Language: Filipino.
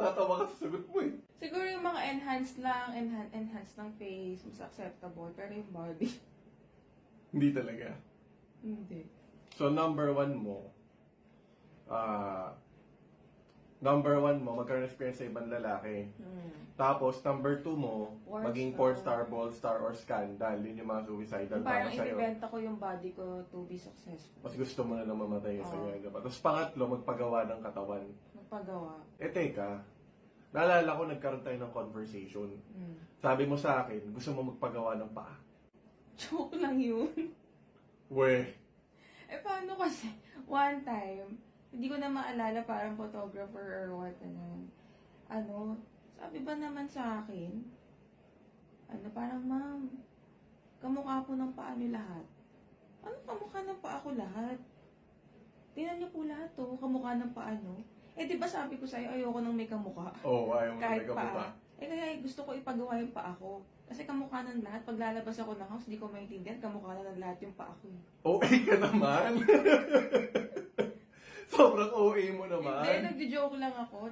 natatawa ka sa sagot mo eh. Siguro yung mga enhance ng face, mas acceptable. Pero yung body, Hindi talaga. hindi. So, number one mo, magkaroon ng experience sa ibang lalaki. Tapos, number two mo, Porn maging star. porn star, ball star, or scandal. Yun yung mga suicidal para Parang sa'yo. ibibenta ko yung body ko to be successful. Mas gusto mo na lang mamatay sa Oo. ganyan, diba? Tapos pangatlo, magpagawa ng katawan. Magpagawa. Teka, naalala ko nagkaroon tayo ng conversation. Sabi mo sa akin, gusto mo magpagawa ng paa. Joke lang yun. Weh, Eh, paano kasi? One time, hindi ko na maalala, parang photographer or what, sabi ba naman sa akin, parang, ma'am, kamukha po ng paa niyo lahat. Ano kamukha ng paa ko lahat? Tingnan niyo po lahat to, kamukha ng paa niyo. Eh, di ba sabi ko sa'yo, ayoko nang may kamukha. ayaw mo Kahit na paa. pa. Eh, kaya gusto ko ipagawa yung paa ko. Kasi kamukha ng lahat. Pag lalabas ako ng house, di ko maintindihan, kamukha na ng lahat yung paa ko. OA ka naman. Sobrang OA mo Hindi, naman. nagjo-joke lang ako.